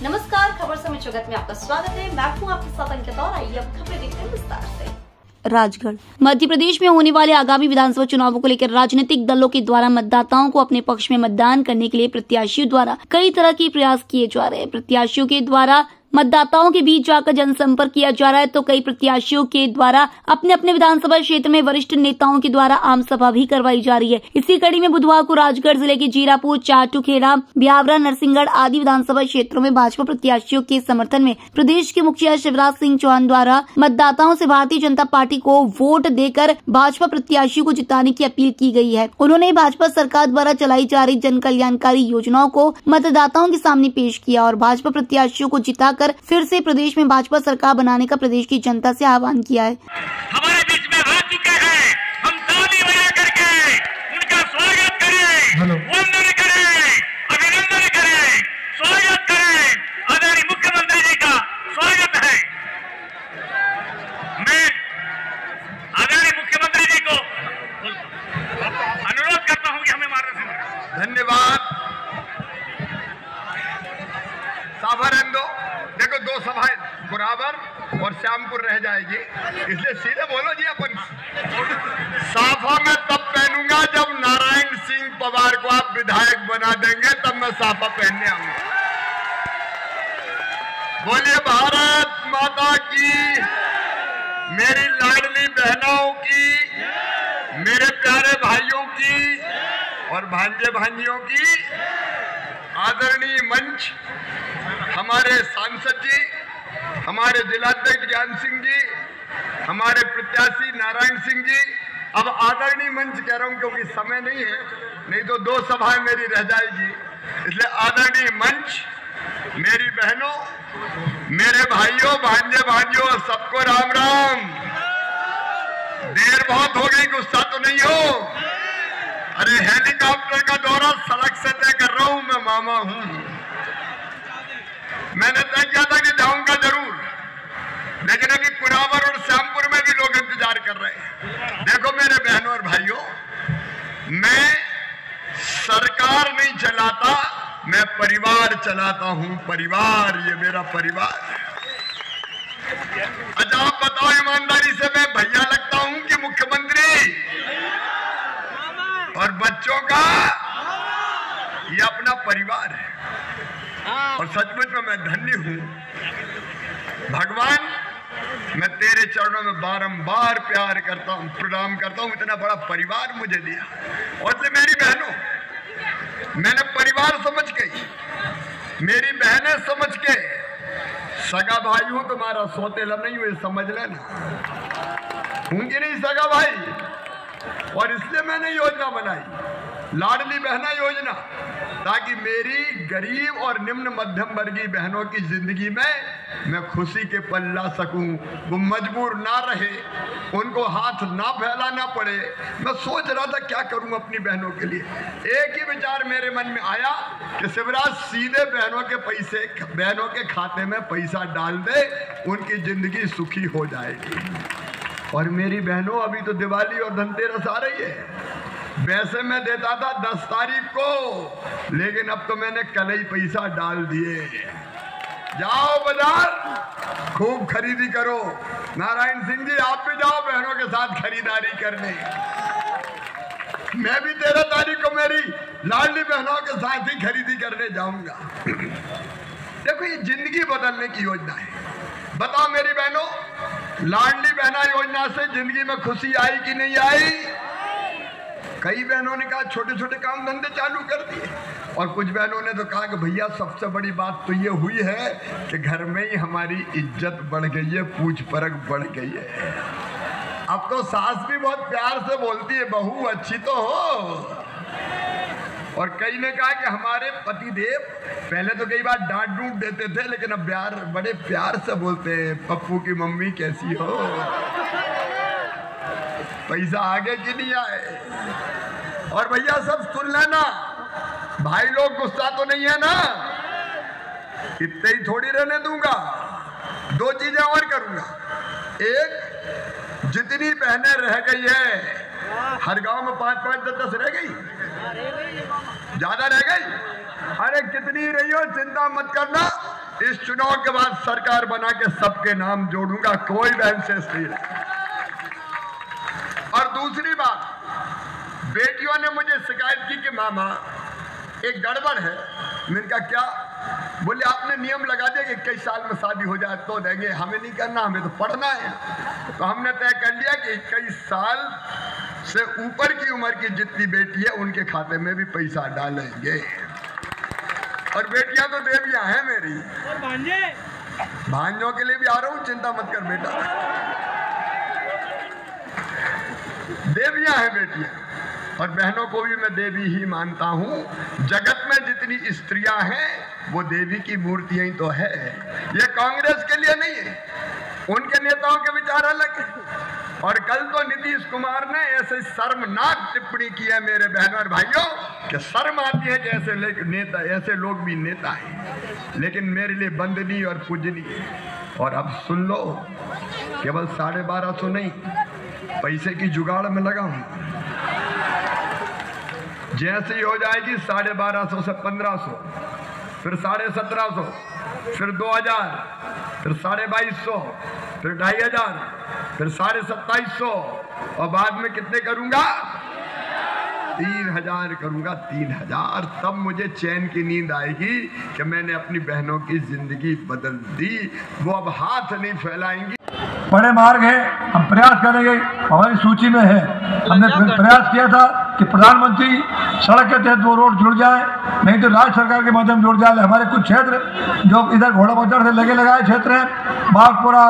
नमस्कार, खबर समय जगत में आपका स्वागत है। मैं हूं आपके साथ अंकिता और आइए अब खबरें देखते हैं विस्तार से। राजगढ़ मध्य प्रदेश में होने वाले आगामी विधानसभा चुनावों को लेकर राजनीतिक दलों के द्वारा मतदाताओं को अपने पक्ष में मतदान करने के लिए प्रत्याशियों द्वारा कई तरह के प्रयास किए जा रहे हैं। प्रत्याशियों के द्वारा मतदाताओं के बीच जाकर जनसंपर्क किया जा रहा है, तो कई प्रत्याशियों के द्वारा अपने अपने विधानसभा क्षेत्र में वरिष्ठ नेताओं के द्वारा आम सभा भी करवाई जा रही है। इसी कड़ी में बुधवार को राजगढ़ जिले के जीरापुर, चाटुखेड़ा, ब्यावरा, नरसिंहगढ़ आदि विधानसभा क्षेत्रों में भाजपा प्रत्याशियों के समर्थन में प्रदेश के मुखिया शिवराज सिंह चौहान द्वारा मतदाताओं से भारतीय जनता पार्टी को वोट देकर भाजपा प्रत्याशियों को जिताने की अपील की गई है। उन्होंने भाजपा सरकार द्वारा चलाई जा रही जन कल्याणकारी योजनाओं को मतदाताओं के सामने पेश किया और भाजपा प्रत्याशियों को जिताकर फिर से प्रदेश में भाजपा सरकार बनाने का प्रदेश की जनता से आह्वान किया है। हमारे बीच में आ चुके हैं, हम ताली बजा करके उनका स्वागत करें, वंदन करें, अभिनंदन करें, स्वागत करें। आदरणीय मुख्यमंत्री जी का स्वागत है। मैं आदरणीय मुख्यमंत्री जी को अनुरोध करता हूं कि हमें मार्गदर्शन। धन्यवाद। साफारेंदो देखो, दो सभाएं बुराबर और श्यामपुर रह जाएगी, इसलिए सीधे बोलो जी। अपन साफा में तब पहनूंगा जब नारायण सिंह पवार को आप विधायक बना देंगे, तब मैं साफा पहनने आऊंगा। बोलिए भारत माता की, मेरी लाडली बहनों की, मेरे प्यारे भाइयों की और भांजे भांजियों की। आदरणीय मंच, हमारे सांसद जी, हमारे जिलाध्यक्ष ज्ञान सिंह जी, हमारे प्रत्याशी नारायण सिंह जी। अब आदरणीय मंच कह रहा हूं क्योंकि समय नहीं है, नहीं तो दो सभाएं मेरी रह जाएगी। इसलिए आदरणीय मंच, मेरी बहनों, मेरे भाइयों, भांजे भांजियों, सबको राम राम। देर बहुत हो गई, गुस्सा तो नहीं हो? अरे हेलीकॉप्टर का दौरा सड़क से तय कर रहा हूं, मैं मामा हूं। मैंने तय किया था कि जाऊंगा जरूर, लेकिन अभी कुरावर और श्यामपुर में भी लोग इंतजार कर रहे हैं। देखो मेरे बहनों और भाइयों, मैं सरकार नहीं चलाता, मैं परिवार चलाता हूं। परिवार, ये मेरा परिवार है। अच्छा आप बताओ ईमानदारी से, मैं भैया लगता हूं कि मुख्यमंत्री? और बच्चों का ये अपना परिवार है और सचमुच में मैं धन्य हूं। भगवान, मैं तेरे चरणों में बारंबार प्यार करता हूं, प्रणाम करता हूं, इतना बड़ा परिवार मुझे दिया। और से मेरी बहनों, मैंने परिवार समझ के, मेरी बहनें समझ के, सगा भाई हूं तुम्हारा, सौतेला नहीं हुए, समझ लेना। हूं कि नहीं सगा भाई? और इसलिए मैंने योजना बनाई, लाडली बहना योजना, ताकि मेरी गरीब और निम्न मध्यम वर्गीय बहनों की जिंदगी में मैं खुशी के पल ला सकूं, वो मजबूर ना रहे, उनको हाथ ना फैलाना पड़े। मैं सोच रहा था क्या करूं अपनी बहनों के लिए। एक ही विचार मेरे मन में आया कि शिवराज सीधे बहनों के पैसे, बहनों के खाते में पैसा डाल दे, उनकी जिंदगी सुखी हो जाएगी। और मेरी बहनों, अभी तो दिवाली और धनतेरस आ रही है। वैसे मैं देता था 10 तारीख को, लेकिन अब तो मैंने कल ही पैसा डाल दिए। जाओ बाजार, खूब खरीदी करो। नारायण सिंह जी, आप भी जाओ बहनों के साथ खरीदारी करने। मैं भी 13 तारीख को मेरी लाडली बहनों के साथ ही खरीदी करने जाऊंगा। देखो, ये जिंदगी बदलने की योजना है। बताओ मेरी बहनों, लाडली बहना योजना से जिंदगी में खुशी आई कि नहीं आई? कई बहनों ने कहा छोटे छोटे काम धंधे चालू कर दिए, और कुछ बहनों ने तो कहा कि भैया सबसे बड़ी बात तो ये हुई है कि घर में ही हमारी इज्जत बढ़ गई है, पूछ परख बढ़ गई है। अब तो सास भी बहुत प्यार से बोलती है, बहू अच्छी तो हो। और कई ने कहा कि हमारे पतिदेव पहले तो कई बार डांट डूट देते थे, लेकिन अब बड़े प्यार से बोलते हैं, पप्पू की मम्मी कैसी हो। पैसा आगे कि नहीं आए? और भैया सब सुन लेना, भाई लोग गुस्सा तो नहीं है ना? इतने ही थोड़ी रहने दूंगा, दो चीजें और करूंगा। एक, जितनी बहनें रह गई है, हर गांव में 5-5, 10-10 रह गई, ज्यादा रह गई, अरे कितनी रही हो चिंता मत करना, इस चुनाव के बाद सरकार बना के सबके नाम जोड़ूंगा, कोई बहन शेष नहीं रहे। और दूसरी बात, बेटियों ने मुझे शिकायत की कि मामा एक गड़बड़ है। मैंने कहा क्या? बोले आपने नियम लगा दिया कि 21 साल में शादी हो जाए तो देंगे, हमें नहीं करना, हमें तो पढ़ना है। तो हमने तय कर लिया कि 21 साल से ऊपर की उम्र की जितनी बेटी है उनके खाते में भी पैसा डालेंगे। और बेटियां तो देवियां हैं मेरी, भांजों के लिए भी आ रहा हूं, चिंता मत कर बेटा, देवियां हैं बेटियां। और बहनों को भी मैं देवी ही मानता हूं। जगत में जितनी स्त्रियां हैं वो देवी की मूर्तियां ही तो है। ये कांग्रेस के लिए नहीं है, उनके नेताओं के विचार अलग है। और कल तो नीतीश कुमार ने ऐसे शर्मनाक टिप्पणी की है मेरे बहनों और भाइयों कि शर्म आती है कि ऐसे लोग भी नेता हैं, लेकिन मेरे लिए वंदनीय और पूजनीय। और अब सुन लो, केवल 1250 नहीं, पैसे की जुगाड़ में लगा हूं। जैसे ही हो जाएगी 1250 से 1500, फिर 1750, फिर 2000, फिर 2250, फिर 2500, फिर 2750, और बाद में कितने करूंगा? 3000 करूंगा, 3000। तब मुझे चैन की नींद आएगी कि मैंने अपनी बहनों की जिंदगी बदल दी। वो अब हाथ नहीं फैलाएंगी। बड़े मार्ग है, हम प्रयास करेंगे, हमारी सूची में है। हमने प्रयास किया था कि प्रधानमंत्री सड़क के तहत वो रोड जुड़ जाए, नहीं तो राज्य सरकार के माध्यम जुड़ जाए। हमारे कुछ क्षेत्र जो इधर घोड़ा बाजार से लगे लगाए क्षेत्र हैं, बागपुरा,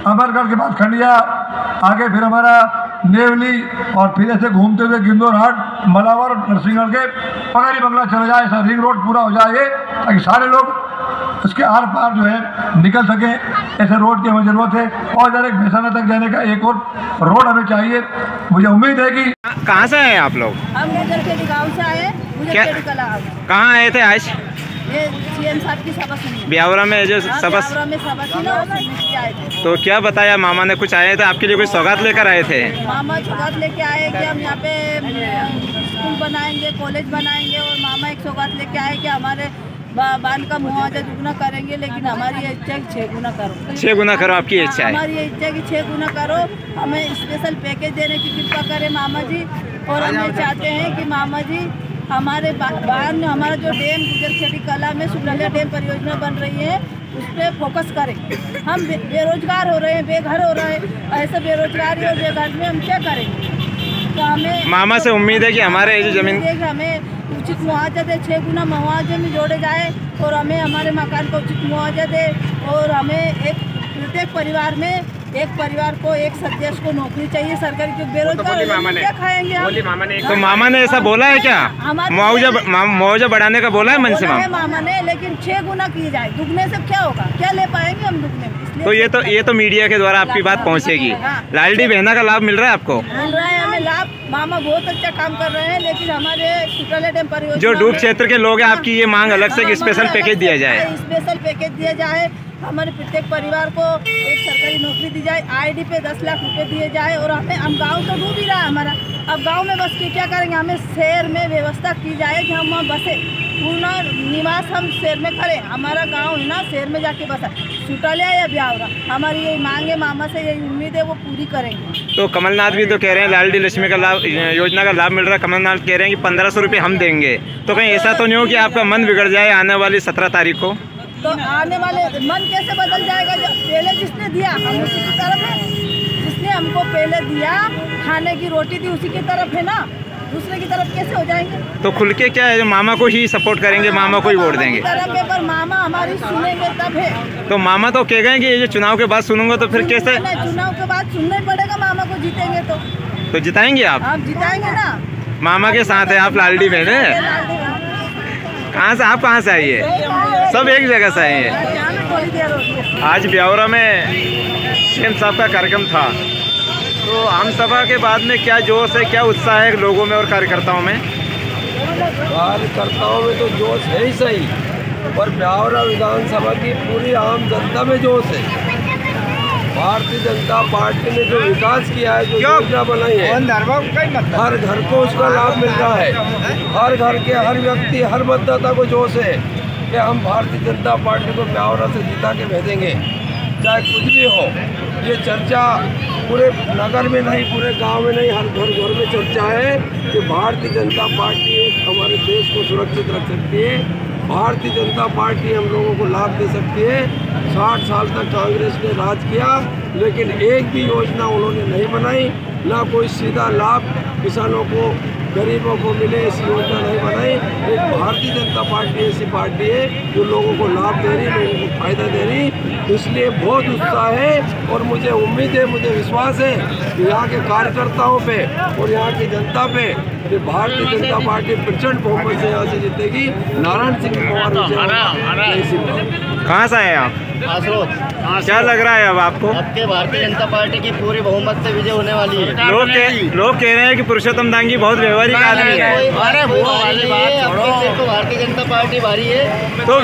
अमरगढ़ के बाद खंडिया, आगे फिर हमारा नेवली, और फिर ऐसे घूमते हुए गिंदोरहाट, मलावर, नरसिंहगढ़ के पगारी बंगला चला जाए। ऐसा रिंग रोड पूरा हो जाए ताकि सारे लोग उसके आर पार जो है निकल सके। ऐसे रोड की हमें जरूरत है। और इधर एक भैसाना तक जाने का एक और रोड हमें चाहिए। मुझे उम्मीद है कि कहाँ से आए आप लोग? हम मुजफ्फरपुर गाँव से आए। कहाँ आए थे आज? ये सीएम साहब की सभा सुनी, ब्यावरा में जो सभा में सभा थी ना, आए थे। तो क्या बताया मामा ने? कुछ आए थे आपके लिए, कोई सौगात लेकर आए थे? मामा सौगात लेके आए कि हम यहाँ पे स्कूल बनाएंगे, कॉलेज बनाएंगे। और मामा एक सौगात लेके आए कि हमारे बाल का मुआवजा दुगना करेंगे, लेकिन हमारी इच्छा है 6 गुना करो। 6 गुना करो, आपकी इच्छा है? हमारी इच्छा है कि 6 गुना करो। हमें स्पेशल पैकेज देने की कृपा करें मामा जी। और हम ये चाहते हैं कि मामा जी हमारे बाहर हमारा जो डैम गुजरखेड़ी कला में सुब्रह्मण्य डैम परियोजना बन रही है, उस पर फोकस करें। हम बेरोजगार हो रहे हैं, बेघर हो रहे हैं। ऐसे बेरोजगारी और बेघर में हम क्या करेंगे? तो हमें मामा से उम्मीद है कि हमारे जो जमीन हमें उचित मुआवजा दे, 6 गुना मुआवजे में जोड़े जाए। और हमें हमारे मकान को उचित मुआवजा दे। और हमें प्रत्येक परिवार में एक परिवार को एक सदस्य को नौकरी चाहिए सरकारी, जो बेरोजगार क्या खाएंगे हम? तो मामा ने ऐसा बोला है क्या? मुआवजा बढ़ाने का बोला है मन से मामा ने, लेकिन 6 गुना किए जाए। दुगने से क्या होगा? क्या ले पाएंगे हम दुगने में? तो ये तो मीडिया के द्वारा आपकी बात पहुंचेगी। लालडी बहना का लाभ मिल रहा है आपको? मिल रहा है हमें लाभ। मामा बहुत अच्छा काम कर रहे हैं, लेकिन हमारे सुब्रह्मण्य डैम परियोजना जो डूब क्षेत्र के लोग हैं, आपकी ये मांग अलग से स्पेशल पैकेज दिया जाए। स्पेशल पैकेज दिया जाए। हमारे प्रत्येक परिवार को एक सरकारी नौकरी दी जाए। आईडी पे 10 लाख रुपए दिए जाए। और हम गांव तो डूब ही रहा है हमारा। अब गांव में बस के क्या करेंगे? हमें शहर में व्यवस्था की जाए कि हम वहाँ बसे, पूर्ण निवास हम शहर में करें। हमारा गांव है ना, शहर में जाके बसा, सुटालिया या ब्यावरा। हमारी यही मांग है, मामा से यही उम्मीद है, वो पूरी करेंगे। तो कमलनाथ भी तो कह रहे हैं लाडली लक्ष्मी का लाभ, योजना का लाभ मिल रहा है। कमलनाथ कह रहे हैं कि 1500 रुपये हम देंगे। तो कहीं ऐसा तो नहीं हो कि आपका मन बिगड़ जाए आने वाली 17 तारीख को? तो आने वाले मन कैसे बदल जाएगा? जब पहले जिसने दिया हम उसी की तरफ है। जिसने हमको पहले दिया, खाने की रोटी दी, उसी की तरफ है ना। दूसरे की तरफ कैसे हो जाएंगे? तो खुल के क्या है, जो मामा को ही सपोर्ट करेंगे, मामा को ही वोट देंगे? पर मामा हमारी सुनेंगे तब है। तो मामा तो कह गए कि ये चुनाव के बाद सुनूंगा, तो फिर कैसे? चुनाव के बाद सुनना पड़ेगा मामा को, जीतेंगे तो जिताएंगे आप? आप जिताएंगे ना। मामा के साथ है आप लालडी बहने? कहाँ से आप कहाँ से आई है? सब एक जगह से आए हैं। आज ब्यावरा में सीएम साहब का कार्यक्रम था, तो आम सभा के बाद में क्या जोश है, क्या उत्साह है लोगों में और कार्यकर्ताओं में? कार्यकर्ताओं में तो जोश है ही सही, पर ब्यावरा विधानसभा की पूरी आम जनता में जोश है। भारतीय जनता पार्टी ने जो विकास किया है, जो योजना बनाई है, हर घर को उसका लाभ मिल रहा है। हर घर के हर व्यक्ति, हर मतदाता को जोश है। कि हम भारतीय जनता पार्टी को ब्यावरा से जिता के भेजेंगे, चाहे कुछ भी हो। ये चर्चा पूरे नगर में नहीं, पूरे गांव में नहीं, हर घर में चर्चा है कि भारतीय जनता पार्टी हमारे देश को सुरक्षित रख सकती है, भारतीय जनता पार्टी हम लोगों को लाभ दे सकती है। 60 साल तक कांग्रेस ने राज किया, लेकिन एक भी योजना उन्होंने नहीं बनाई, ना कोई सीधा लाभ किसानों को, गरीबों को मिले, ऐसी योजना नहीं बनाई। एक भारतीय जनता पार्टी ऐसी पार्टी है जो लोगों को लाभ दे रही, लोगों को फायदा दे रही। इसलिए बहुत उत्साह है और मुझे उम्मीद है, मुझे विश्वास है कि यहाँ के कार्यकर्ताओं पे और यहाँ की जनता पे कि भारतीय जनता पार्टी प्रचंड बहुमत से यहाँ से जीतेगी। नारायण सिंह कुमार कहाँ से आए आप? क्या लग रहा है अब आपको? आपके भारतीय जनता पार्टी की पूरी बहुमत से विजय होने वाली है। लोग कह रहे हैं कि पुरुषोत्तम दांगी बहुत व्यवहारिक आदमी है। तो भारतीय जनता पार्टी भारी है, तो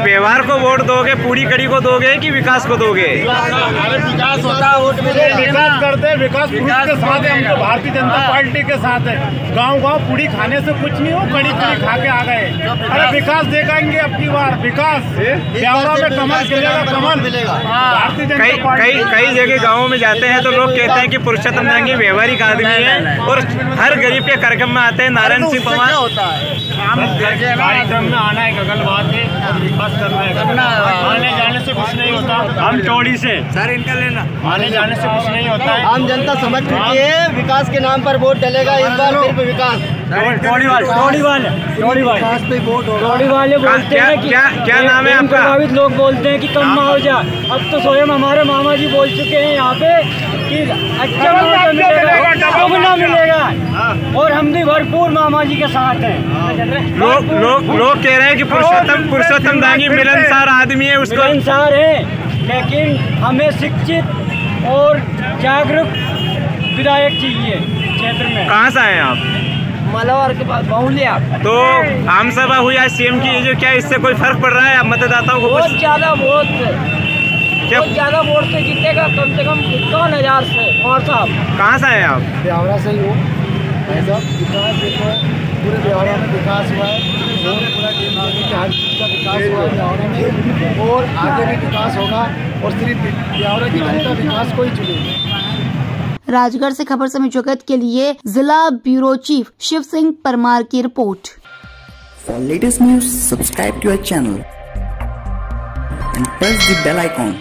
व्यवहार को वोट दोगे, पूरी कड़ी को दोगे कि विकास को दोगे? विकास होता है, वोट में विकास करते हैं, विकास के साथ है, हम तो भारतीय जनता पार्टी के साथ है। गांव पूड़ी खाने से कुछ नहीं हो, कड़ी खा के आ गए। अरे विकास देखाएंगे अब की बार, विकास ब्यावरा में कमल खिलेगा, कमल मिलेगा। भारतीय जनता पार्टी कई जगह गाँवों में जाते हैं तो लोग कहते हैं कि पुरुषोत्तम दांगी व्यवहारिक आदमी है और हर गरीब के कार्यक्रम में आते हैं। नारायण सिंह पवार होता है, कार्यक्रम में आना एक अगल बात है और विकास करना है। आने जाने से कुछ नहीं होता। हम चौड़ी से सर इनका लेना, आने जाने से कुछ नहीं होता है। आम जनता समझ चुकी है, विकास के नाम पर वोट डलेगा इस बार, सिर्फ विकास। वाले बोलते हैं कि क्या नाम है आपका? प्रभावित लोग बोलते हैं कि कम मुआवजा। अब तो स्वयं हमारे मामा जी बोल चुके हैं यहाँ पे कि अच्छा मुआवजा मिलेगा, दोगुना मिलेगा, और हम भी भरपूर मामा जी के साथ हैं। लोग कह रहे हैं कि पुरुषोत्तम दांगी मिलनसार आदमी है, उसको मिलनसार है, लेकिन हमें शिक्षित और जागरूक विधायक चाहिए क्षेत्र में। कहाँ से आए आप? मलावर के पास बहुलिया। तो आम सभा हुई आज सीएम की, जो क्या इससे कोई फर्क पड़ रहा है अब मतदाताओं को? बहुत ज़्यादा वोट से जीतेगा, कम से कम 51,000 से। और साहब कहाँ से आए आप? ब्यावरा से ही हो साहब। विकास देखो, पूरे ब्यावरा में विकास हुआ है, पूरा हर चीज़ का विकास हुआ है ब्यावरा में, और आगे भी विकास होगा, और सिर्फ ब्यावरा की जनता विकास को ही चुनेगी। राजगढ़ से खबर समय जगत के लिए जिला ब्यूरो चीफ शिव सिंह परमार की report. For latest news, subscribe to our channel and press the bell icon.